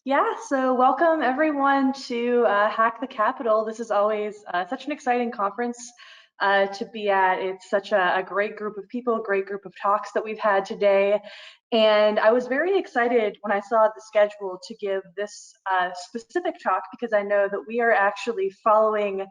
Yeah, so welcome everyone to Hack the Capitol. This is always such an exciting conference to be at. It's such a great group of people, a great group of talks that we've had today. And I was very excited when I saw the schedule to give this specific talk because I know that we are actually following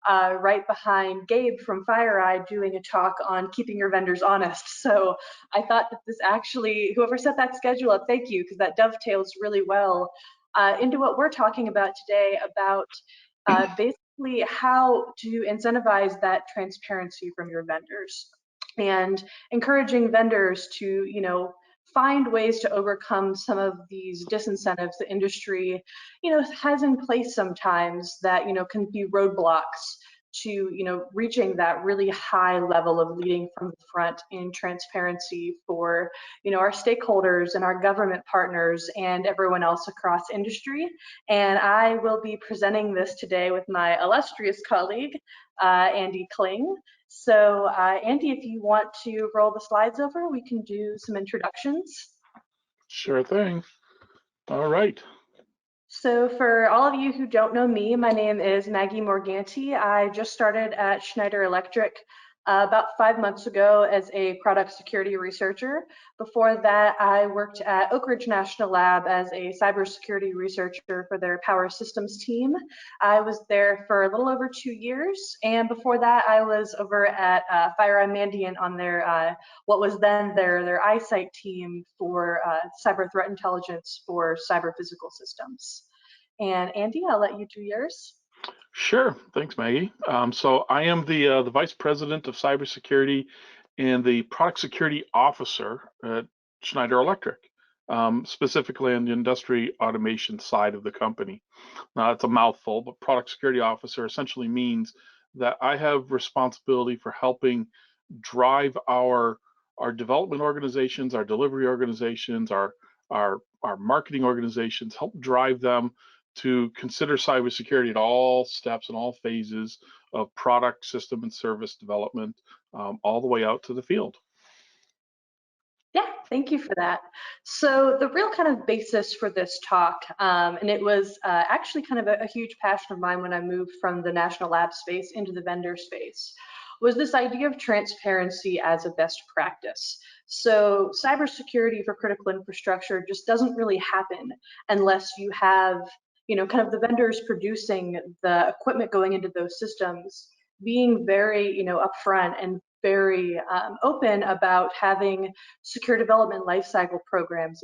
right behind Gabe from FireEye doing a talk on keeping your vendors honest. So I thought that this actually, whoever set that schedule up, thank you, because that dovetails really well into what we're talking about today about basically how to incentivize that transparency from your vendors and encouraging vendors to, find ways to overcome some of these disincentives the industry, has in place sometimes that, can be roadblocks to reaching that really high level of leading from the front in transparency for our stakeholders and our government partners and everyone else across industry. And I will be presenting this today with my illustrious colleague Andy Kling. So Andy, if you want to roll the slides over, we can do some introductions. Sure thing. All right. So for all of you who don't know me, my name is Maggie Morganti. I just started at Schneider Electric about 5 months ago as a product security researcher. Before that, I worked at Oak Ridge National Lab as a cybersecurity researcher for their power systems team. I was there for a little over 2 years, and before that, I was over at FireEye Mandiant on their what was then their eyesight team for cyber threat intelligence for cyber physical systems. And Andy, I'll let you do yours. Sure. Thanks, Maggie. So I am the Vice President of Cybersecurity and the Product Security Officer at Schneider Electric, specifically on the industry automation side of the company. Now, it's a mouthful, but Product Security Officer essentially means that I have responsibility for helping drive our development organizations, our delivery organizations, our marketing organizations, help drive them to consider cybersecurity at all steps and all phases of product, system, and service development, all the way out to the field. Yeah, thank you for that. So the real kind of basis for this talk, and it was actually kind of a huge passion of mine when I moved from the national lab space into the vendor space, was this idea of transparency as a best practice. So cybersecurity for critical infrastructure just doesn't really happen unless you have, kind of the vendors producing the equipment going into those systems being very, upfront and very open about having secure development lifecycle programs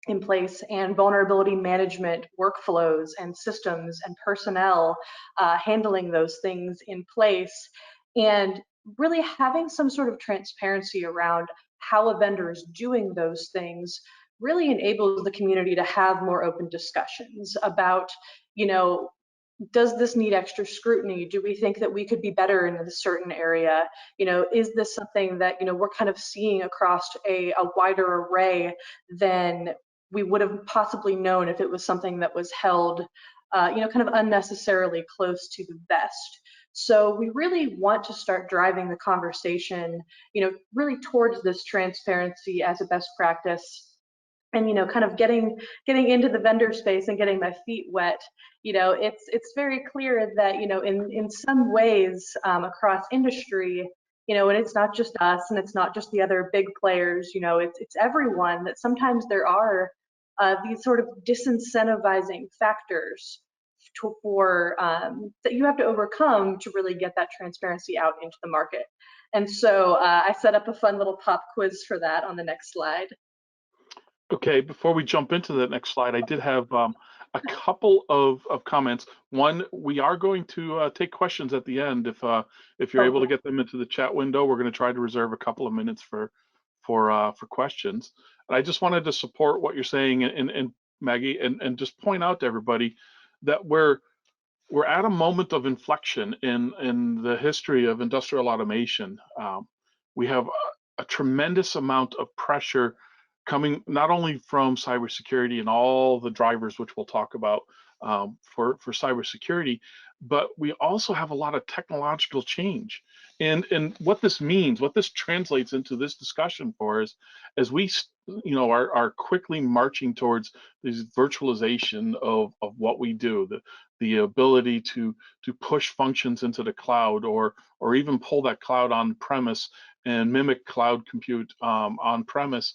in place and vulnerability management workflows and systems and personnel handling those things in place, and really having some sort of transparency around how a vendor is doing those things really enables the community to have more open discussions about, does this need extra scrutiny? Do we think that we could be better in a certain area? Is this something that, we're kind of seeing across a wider array than we would have possibly known if it was something that was held, kind of unnecessarily close to the vest. So we really want to start driving the conversation, really towards this transparency as a best practice, and kind of getting into the vendor space and getting my feet wet. It's very clear that in some ways across industry, and it's not just us and it's not just the other big players, it's everyone, that sometimes there are these sort of disincentivizing factors for that you have to overcome to really get that transparency out into the market. And so I set up a fun little pop quiz for that on the next slide. Okay, before we jump into the next slide, I did have a couple of comments. One, we are going to take questions at the end. If you're able to get them into the chat window, we're going to try to reserve a couple of minutes for questions. And I just wanted to support what you're saying, and Maggie, and just point out to everybody that we're at a moment of inflection in the history of industrial automation. We have a tremendous amount of pressure coming not only from cybersecurity and all the drivers, which we'll talk about for cybersecurity, but we also have a lot of technological change. And what this means, what this translates into this discussion for us, as we are quickly marching towards this virtualization of what we do, the ability to push functions into the cloud, or even pull that cloud on premise and mimic cloud compute on premise.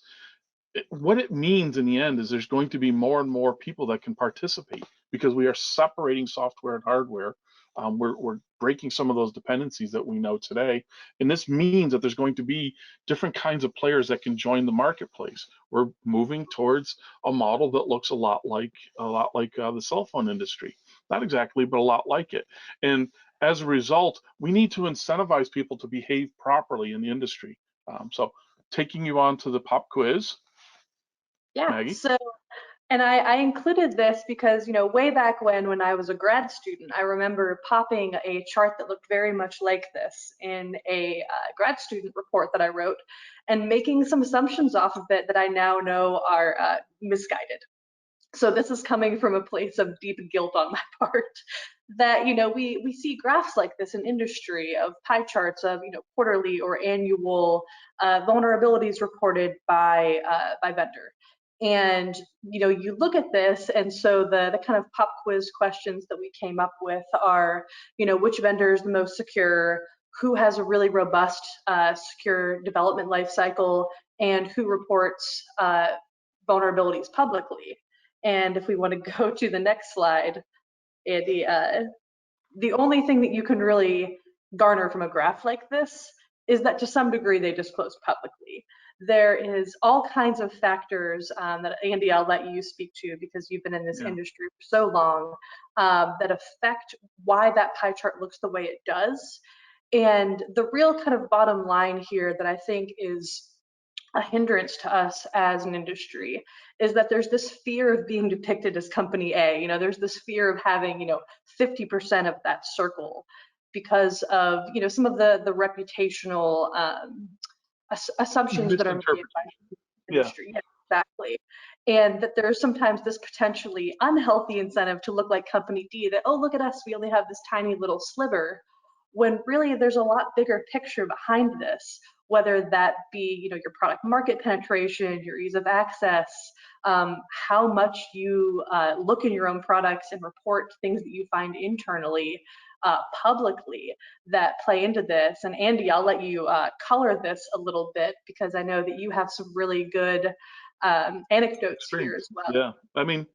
What it means in the end is there's going to be more and more people that can participate because we are separating software and hardware. We're breaking some of those dependencies that we know today, and this means that there's going to be different kinds of players that can join the marketplace. We're moving towards a model that looks a lot like the cell phone industry, not exactly, but a lot like it. And as a result, we need to incentivize people to behave properly in the industry. So, taking you on to the pop quiz. Yeah, Maggie? so, and I included this because, way back when I was a grad student, I remember popping a chart that looked very much like this in a grad student report that I wrote, and making some assumptions off of it that I now know are misguided. So this is coming from a place of deep guilt on my part that, we see graphs like this in industry of pie charts of, quarterly or annual vulnerabilities reported by vendor. And, you look at this, and so the kind of pop quiz questions that we came up with are, which vendor is the most secure, who has a really robust secure development lifecycle, and who reports vulnerabilities publicly. And if we want to go to the next slide, the only thing that you can really garner from a graph like this is that to some degree they disclose publicly. There is all kinds of factors that, Andy, I'll let you speak to because you've been in this Yeah. industry for so long, that affect why that pie chart looks the way it does. And the real kind of bottom line here that I think is a hindrance to us as an industry is that there's this fear of being depicted as company A. There's this fear of having, 50% of that circle because of, some of the reputational assumptions that are made by Misinterpretation. the Yeah. industry. Yeah, exactly. And that there's sometimes this potentially unhealthy incentive to look like company D, that, oh, look at us, we only have this tiny little sliver, when really there's a lot bigger picture behind this, whether that be, your product market penetration, your ease of access, how much you look in your own products and report things that you find internally, publicly, that play into this. And Andy, I'll let you color this a little bit because I know that you have some really good anecdotes here Experience. as well. Yeah. I mean,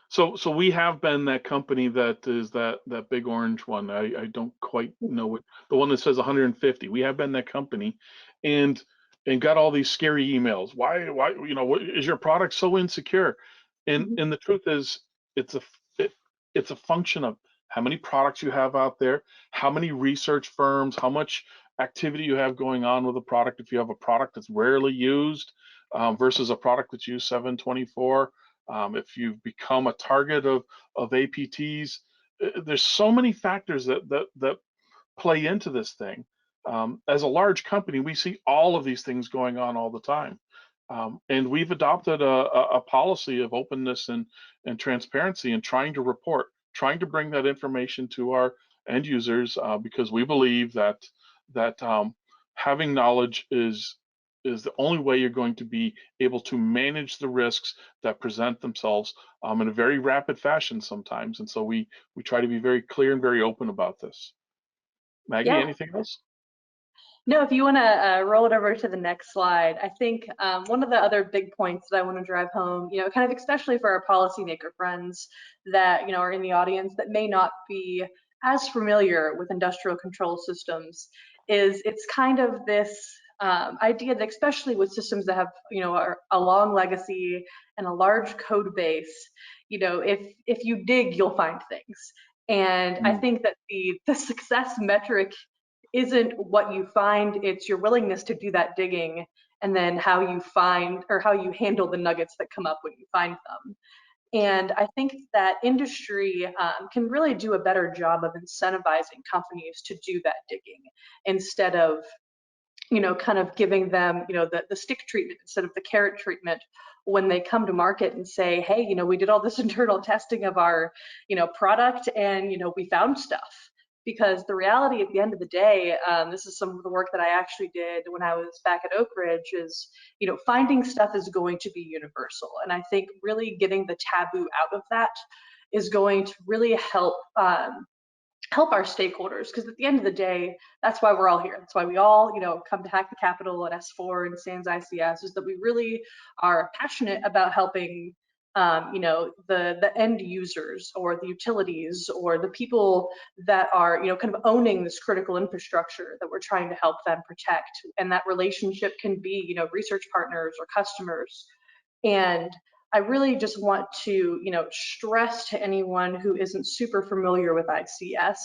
so we have been that company that is that big orange one. I don't quite know what the one that says 150. We have been that company, and got all these scary emails. Why what, is your product so insecure? And the truth is, it's a it, it's a function of how many products you have out there, how many research firms, how much activity you have going on with a product. If you have a product that's rarely used versus a product that's used 7/24. If you've become a target of APTs, there's so many factors that play into this thing. As a large company, we see all of these things going on all the time. And we've adopted a policy of openness and transparency and trying to report, trying to bring that information to our end users because we believe that having knowledge is the only way you're going to be able to manage the risks that present themselves in a very rapid fashion sometimes. And so we try to be very clear and very open about this. Maggie, Yeah. anything else? No, if you want to roll it over to the next slide, I think one of the other big points that I want to drive home, kind of especially for our policymaker friends that, are in the audience that may not be as familiar with industrial control systems, is it's kind of this idea that especially with systems that have, a long legacy and a large code base, if you dig, you'll find things. And I Mm. think that the success metric isn't what you find, it's your willingness to do that digging and then how you find or how you handle the nuggets that come up when you find them. And I think that industry can really do a better job of incentivizing companies to do that digging instead of, kind of giving them, the stick treatment instead of the carrot treatment when they come to market and say, hey, we did all this internal testing of our, product and, we found stuff. because the reality at the end of the day, this is some of the work that I actually did when I was back at Oak Ridge, is, finding stuff is going to be universal. And I think really getting the taboo out of that is going to really help our stakeholders, because at the end of the day, that's why we're all here. That's why we all, come to Hack the Capitol at S4 and Sans ICS, is that we really are passionate about helping, the end users or the utilities or the people that are, kind of owning this critical infrastructure that we're trying to help them protect. And that relationship can be, research partners or customers. And I really just want to, stress to anyone who isn't super familiar with ICS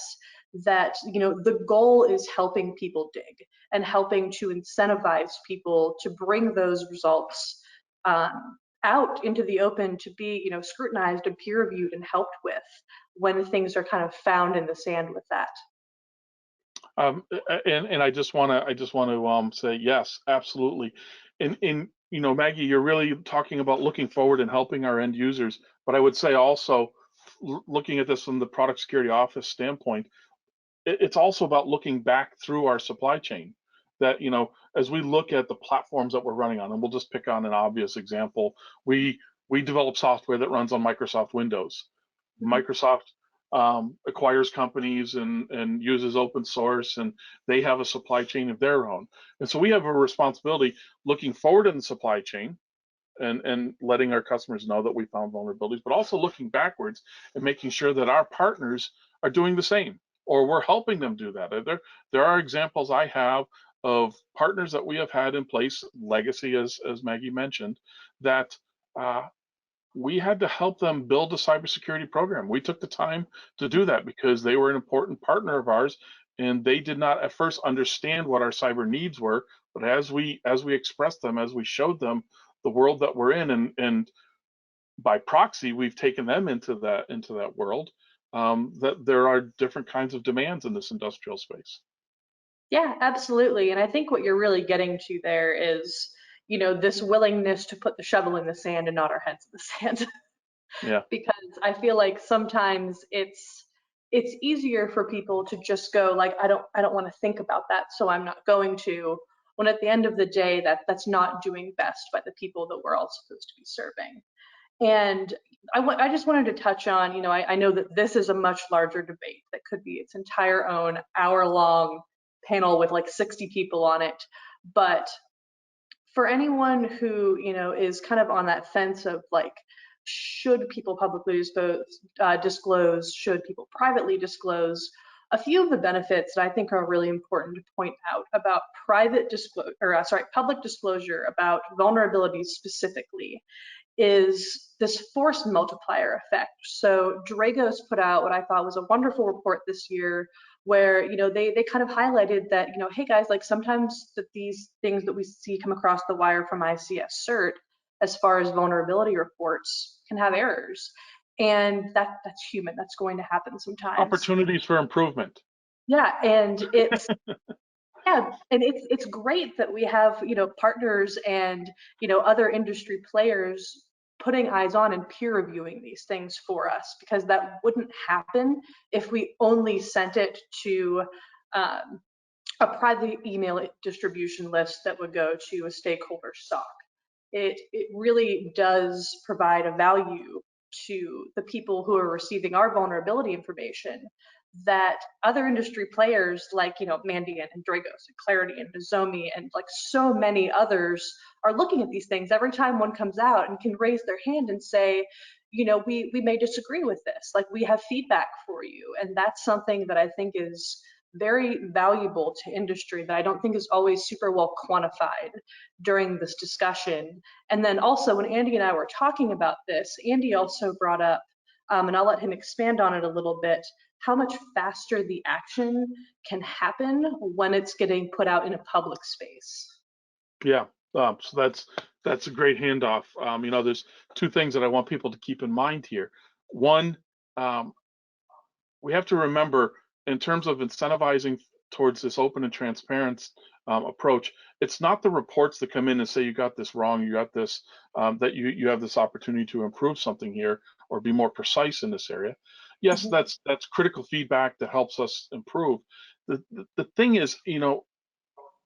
that, the goal is helping people dig and helping to incentivize people to bring those results out into the open to be, scrutinized and peer reviewed and helped with when things are kind of found in the sand with that. And I just want to say yes, absolutely. And Maggie, you're really talking about looking forward and helping our end users. But I would say also, looking at this from the product security office standpoint, it's also about looking back through our supply chain. That as we look at the platforms that we're running on, and we'll just pick on an obvious example, we develop software that runs on Microsoft Windows. Microsoft acquires companies and uses open source, and they have a supply chain of their own. And so we have a responsibility looking forward in the supply chain and letting our customers know that we found vulnerabilities, but also looking backwards and making sure that our partners are doing the same, or we're helping them do that. There are examples I have of partners that we have had in place, legacy, as Maggie mentioned, that we had to help them build a cybersecurity program. We took the time to do that because they were an important partner of ours, and they did not at first understand what our cyber needs were. But as we expressed them, as we showed them the world that we're in, and by proxy, we've taken them into that world. That there are different kinds of demands in this industrial space. Yeah, absolutely. And I think what you're really getting to there is, this willingness to put the shovel in the sand and not our heads in the sand. Yeah. Because I feel like sometimes it's easier for people to just go like, I don't want to think about that, so I'm not going to. When at the end of the day, that's not doing best by the people that we're all supposed to be serving. And I just wanted to touch on, I know that this is a much larger debate that could be its entire own hour-long panel with like 60 people on it. But for anyone who, is kind of on that fence of like, should people publicly disclose, should people privately disclose, a few of the benefits that I think are really important to point out about public disclosure about vulnerabilities specifically is this force multiplier effect. So Dragos put out what I thought was a wonderful report this year where, they kind of highlighted that, hey guys, like sometimes that these things that we see come across the wire from ICS CERT as far as vulnerability reports can have errors. And that's human, that's going to happen sometimes. Opportunities for improvement. Yeah, and it's yeah, and it's great that we have, partners and, other industry players putting eyes on and peer reviewing these things for us, because that wouldn't happen if we only sent it to a private email distribution list that would go to a stakeholder SOC. It really does provide a value to the people who are receiving our vulnerability information that other industry players like, Mandiant and Dragos and Clarity and Nozomi and like so many others are looking at these things every time one comes out and can raise their hand and say, we may disagree with this, like we have feedback for you. And that's something that I think is very valuable to industry that I don't think is always super well quantified during this discussion. And then also when Andy and I were talking about this, Andy also brought up, and I'll let him expand on it a little bit, how much faster the action can happen when it's getting put out in a public space. Yeah, so that's a great handoff. There's two things that I want people to keep in mind here. One, we have to remember in terms of incentivizing towards this open and transparent approach, it's not the reports that come in and say you got this wrong, you got this, that you have this opportunity to improve something here or be more precise in this area. Yes, Mhm. that's critical feedback that helps us improve. The thing is,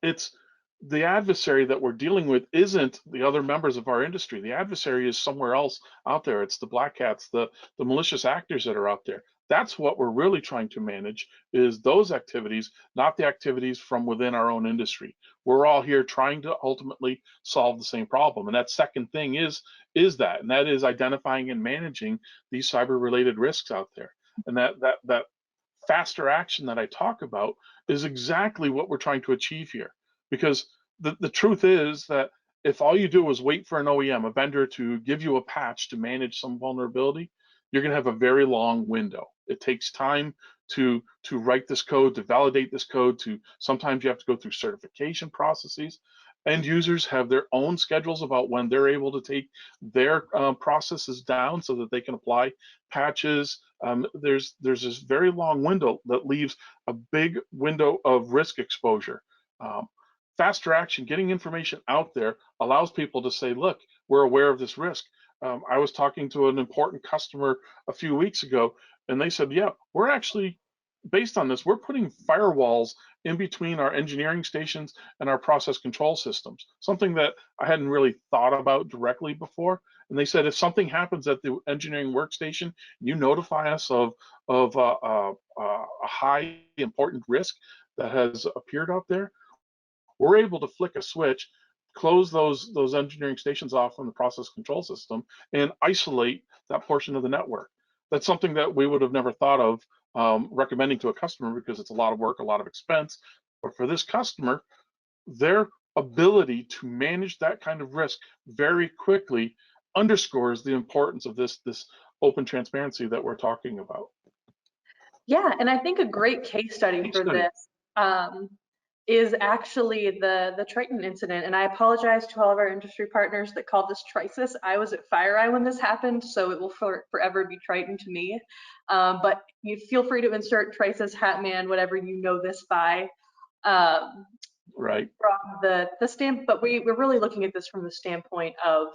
it's the adversary that we're dealing with isn't the other members of our industry. The adversary is somewhere else out there. It's the black hats, the malicious actors that are out there. That's what we're really trying to manage, is those activities, not the activities from within our own industry. We're all here trying to ultimately solve the same problem. And that second thing is that, and that is identifying and managing these cyber related risks out there. And that faster action that I talk about is exactly what we're trying to achieve here. Because the truth is that if all you do is wait for an OEM, a vendor, to give you a patch to manage some vulnerability, you're going to have a very long window. It takes time to write this code, to validate this code, to sometimes you have to go through certification processes. End users have their own schedules about when they're able to take their processes down so that they can apply patches. There's this very long window that leaves a big window of risk exposure. Um, Faster action, getting information out there, allows people to say, look, we're aware of this risk. I was talking to an important customer a few weeks ago, and they said, yeah, we're actually, based on this, we're putting firewalls in between our engineering stations and our process control systems, something that I hadn't really thought about directly before. And they said, if something happens at the engineering workstation, you notify us of a high important risk that has appeared out there, we're able to flick a switch, close those engineering stations off from the process control system, and isolate that portion of the network. That's something that we would have never thought of recommending to a customer, because it's a lot of work, a lot of expense. But for this customer, their ability to manage that kind of risk very quickly underscores the importance of this open transparency that we're talking about. Yeah, and I think a great case study Case for study. this is actually the Triton incident. And I apologize to all of our industry partners that called this Trisis. I was at FireEye when this happened, so it will forever be Triton to me. But you feel free to insert Trisis, Hatman, whatever you know this by. Right. From the stand, but we're really looking at this from the standpoint of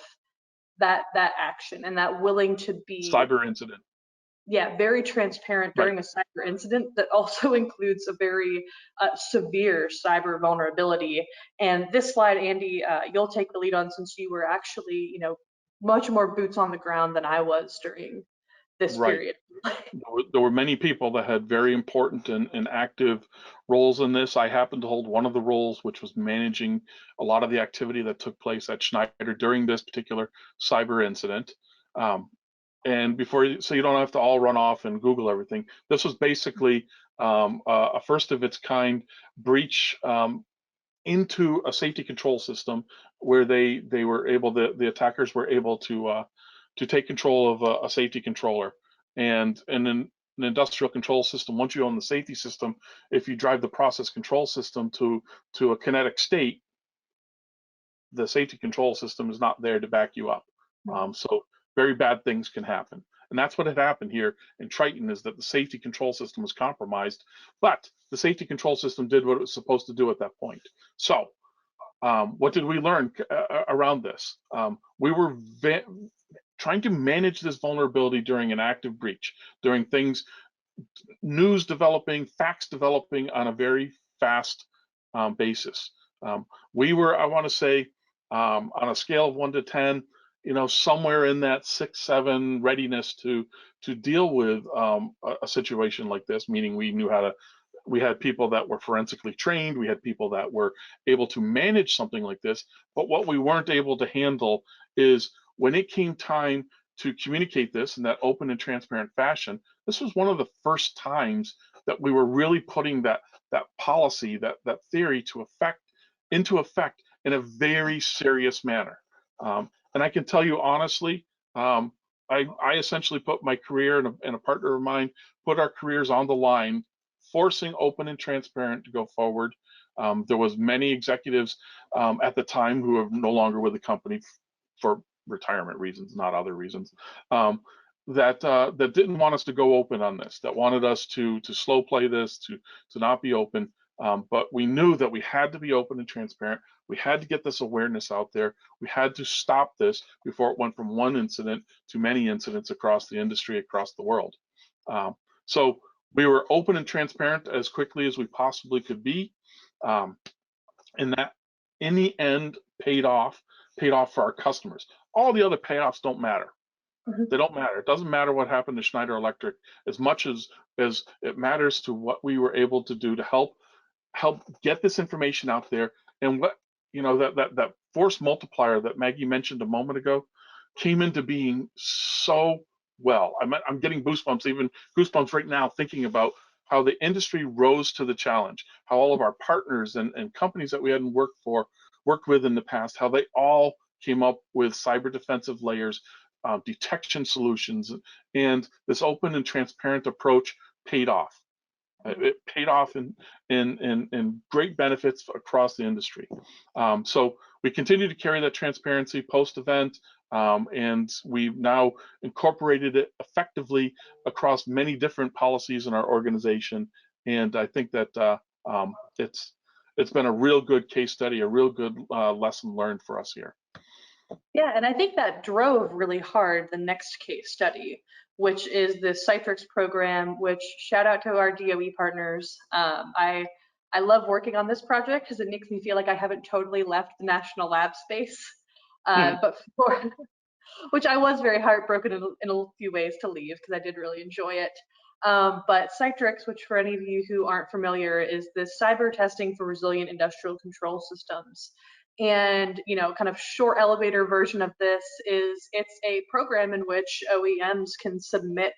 that action and that willing to be, Cyber incident. yeah, very transparent Right. during a cyber incident that also includes a very severe cyber vulnerability. And this slide, Andy, you'll take the lead on, since you were actually, much more boots on the ground than I was during this Right. period. There were many people that had very important and active roles in this. I happened to hold one of the roles, which was managing a lot of the activity that took place at Schneider during this particular cyber incident. And so you don't have to all run off and Google everything. This was basically a first of its kind breach into a safety control system, where they were able, the attackers were able to take control of a safety controller. And in an industrial control system, once you own the safety system, if you drive the process control system to a kinetic state, the safety control system is not there to back you up. So very bad things can happen. And that's what had happened here in Triton, is that the safety control system was compromised, but the safety control system did what it was supposed to do at that point. So what did we learn around this? We were trying to manage this vulnerability during an active breach, during things, news developing, facts developing on a very fast basis. We were, I want to say, on a scale of 1 to 10, somewhere in that 6, 7 readiness to deal with a situation like this. Meaning, we knew how to. We had people that were forensically trained. We had people that were able to manage something like this. But what we weren't able to handle is when it came time to communicate this in that open and transparent fashion. This was one of the first times that we were really putting that policy, that theory into effect in a very serious manner. And I can tell you honestly, I essentially put my career, and a partner of mine put our careers on the line, forcing open and transparent to go forward. There was many executives at the time who are no longer with the company for retirement reasons, not other reasons, that didn't want us to go open on this, that wanted us to slow play this, to not be open. But we knew that we had to be open and transparent. We had to get this awareness out there. We had to stop this before it went from one incident to many incidents across the industry, across the world. So we were open and transparent as quickly as we possibly could be. And that, in the end, paid off for our customers. All the other payoffs don't matter. They don't matter. It doesn't matter what happened to Schneider Electric as much as it matters to what we were able to do to help get this information out there. And what, that force multiplier that Maggie mentioned a moment ago came into being so well. I'm getting goosebumps right now thinking about how the industry rose to the challenge, how all of our partners and companies that we hadn't worked with in the past, how they all came up with cyber defensive layers, detection solutions, and this open and transparent approach paid off. It paid off in great benefits across the industry. So we continue to carry that transparency post-event, and we've now incorporated it effectively across many different policies in our organization. And I think that it's been a real good case study, a real good lesson learned for us here. Yeah, and I think that drove really hard the next case study, which is the Cytrix program, which shout out to our DOE partners. I love working on this project because it makes me feel like I haven't totally left the national lab space. But which I was very heartbroken in a few ways to leave because I did really enjoy it. But Cytrix, which for any of you who aren't familiar, is this cyber testing for resilient industrial control systems. And, kind of short elevator version of this is it's a program in which OEMs can submit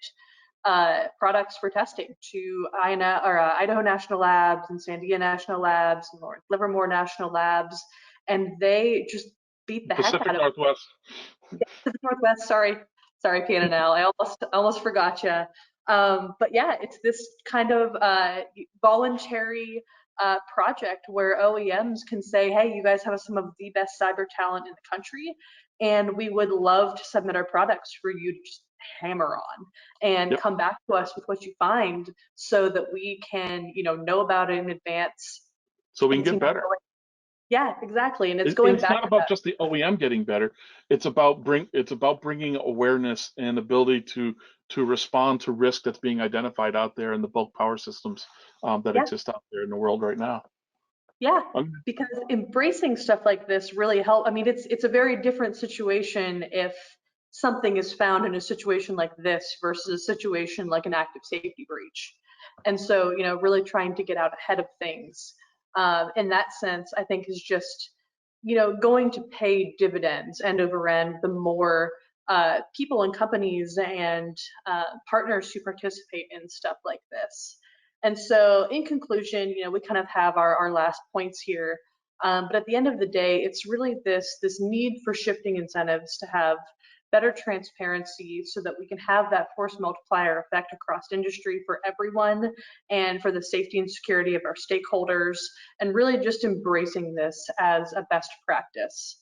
products for testing to Idaho National Labs and Sandia National Labs, and Livermore National Labs, and they just beat the heck out of it. Northwest. Pacific Northwest, sorry, PNL. I almost forgot you. But yeah, it's this kind of voluntary project where OEMs can say, hey, you guys have some of the best cyber talent in the country, and we would love to submit our products for you to just hammer on and come back to us with what you find so that we can, know about it in advance. So we can get better. Yeah, exactly. And it's not about just the OEM getting better. It's about bringing awareness and ability to respond to risk that's being identified out there in the bulk power systems that exist out there in the world right now. Yeah, because embracing stuff like this really helps. I mean, it's a very different situation if something is found in a situation like this versus a situation like an active safety breach. And so, really trying to get out ahead of things in that sense, I think is just, going to pay dividends end over end the more people and companies and partners who participate in stuff like this. And so in conclusion, we kind of have our last points here. But at the end of the day, it's really this need for shifting incentives to have better transparency so that we can have that force multiplier effect across industry for everyone and for the safety and security of our stakeholders, and really just embracing this as a best practice.